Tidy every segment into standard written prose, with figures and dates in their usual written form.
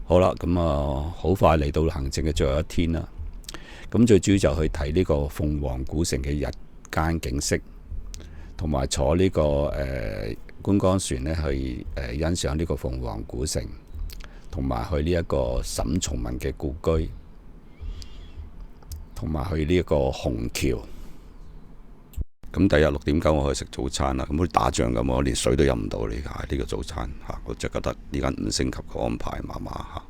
好啦，咁好快嚟到行程嘅最後一天啦。咁最主要就去睇呢個鳳凰古城嘅日間景色，同埋坐呢個觀光船呢去欣賞呢個鳳凰古城，同埋去呢一個沈從文嘅故居，同埋去呢一個虹橋。咁第日6點9我去食早餐啦。咁好似打仗咁，我連水都飲唔到呢個早餐嚇，我就覺得呢間5星級嘅安排麻麻嚇。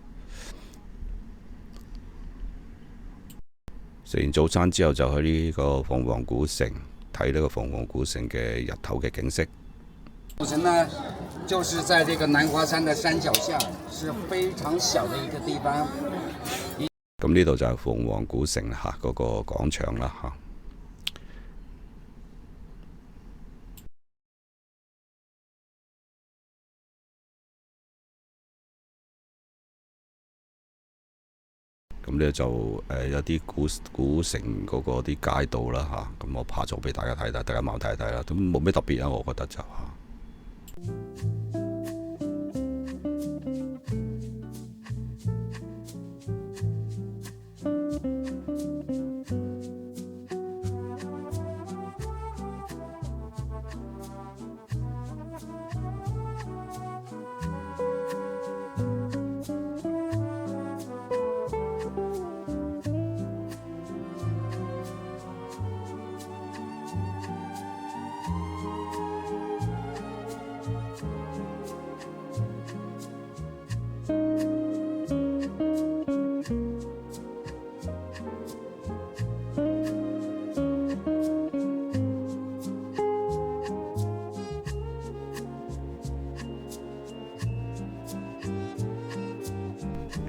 食完早餐之後就去呢個鳳凰古城睇呢個鳳凰古城嘅日頭嘅景色。古城呢，就是在這個南華山的山腳下，是非常小的一個地方。咁呢度就係鳳凰古城嚇嗰個廣場啦嚇。咁呢就有啲古城嗰個啲街道啦嚇，咁我拍咗俾大家睇睇，大家慢睇睇啦，都冇咩特別啊，我覺得就嚇。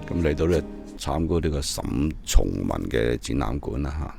咁嚟到呢參觀呢個沈從文嘅展覽館啦嚇。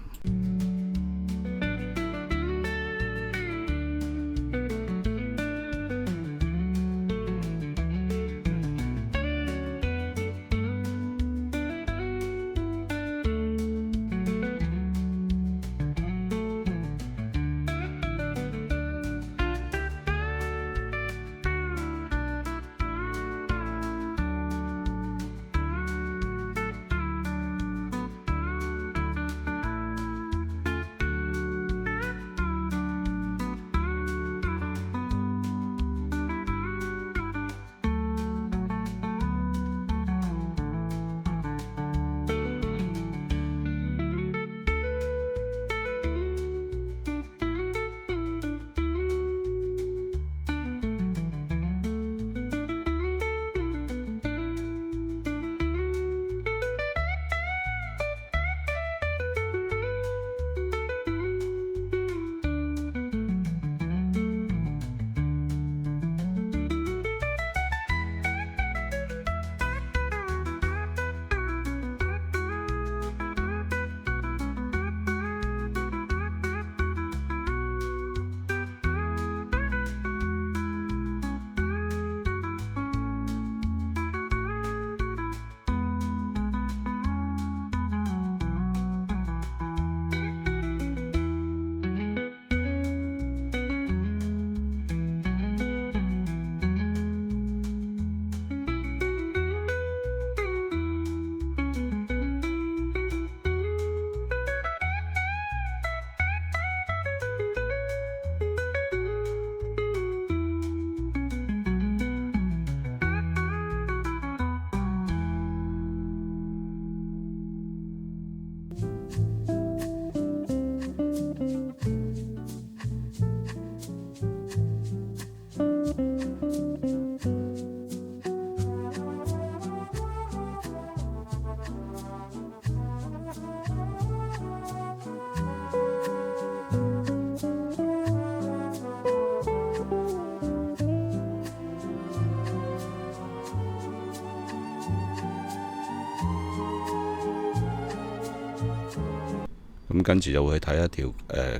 咁跟住就會去睇一條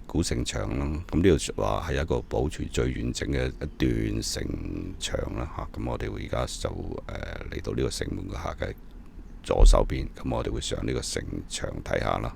古城牆啦。咁呢度話係一個保存最完整嘅一段城牆啦嚇。咁我哋會而家就嚟到呢個城門嘅下嘅左手邊，咁我哋會上呢個城牆睇下啦。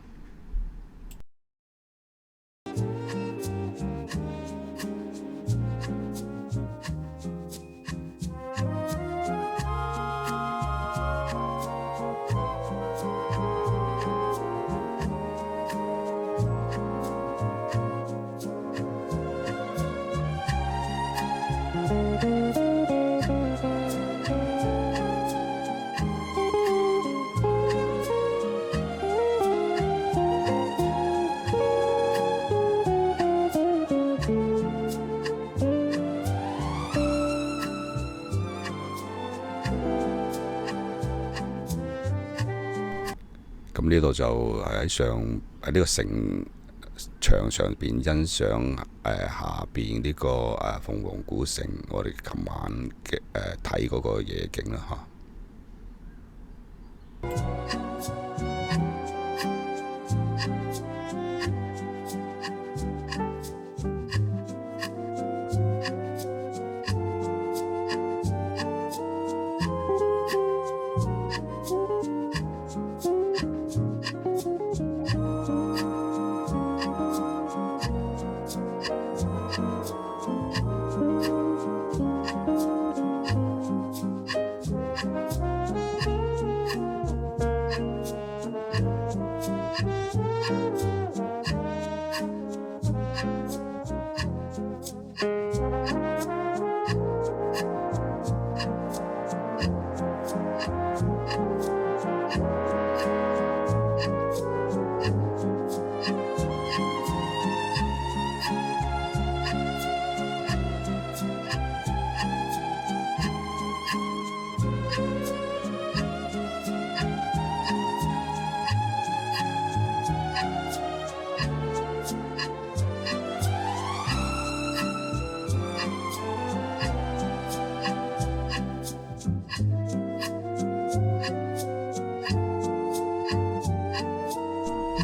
咁呢度就喺呢個城牆上邊欣賞下邊呢個鳳凰古城，我哋琴晚嘅睇嗰個夜景啦嚇。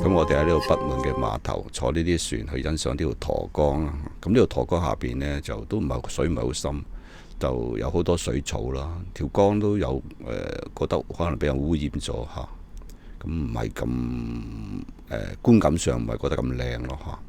咁我哋喺呢度北門嘅碼頭坐呢啲船去欣賞呢條沱江啦。咁呢條沱江下邊呢，就都唔係水唔係好深，就有好多水草啦。條江都有覺得可能俾人污染咗嚇，咁唔係咁觀感上唔係覺得咁靚咯嚇。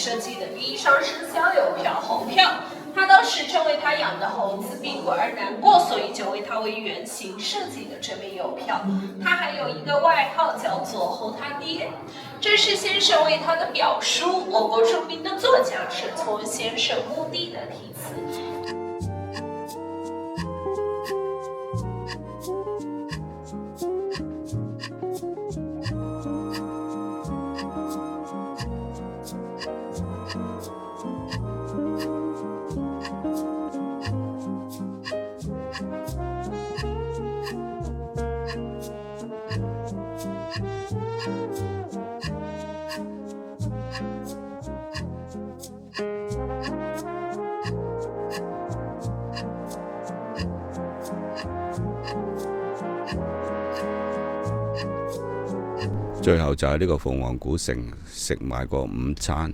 设计的第一张生肖邮票猴票，它当时正为他养的猴子病过而难过，所以就为它为原型设计的这枚邮票。它还有一个外号叫做猴他爹，这是先生为他的表叔，我国著名的作家沈从文先生墓地的题词。最後就喺呢個鳳凰古城食埋個午餐，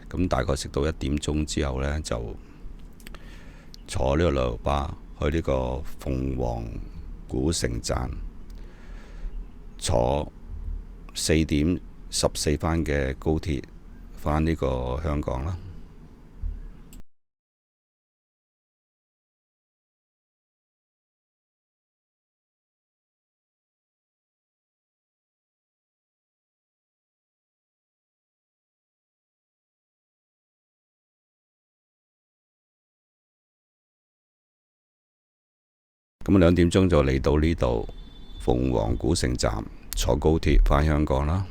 咁大概食到1點鐘之後呢，就坐呢個旅遊巴去呢個鳳凰古城站，坐4點14分嘅高鐵返呢個香港啦。咁2點鐘就嚟到呢度鳳凰古城站，坐高鐵返香港啦。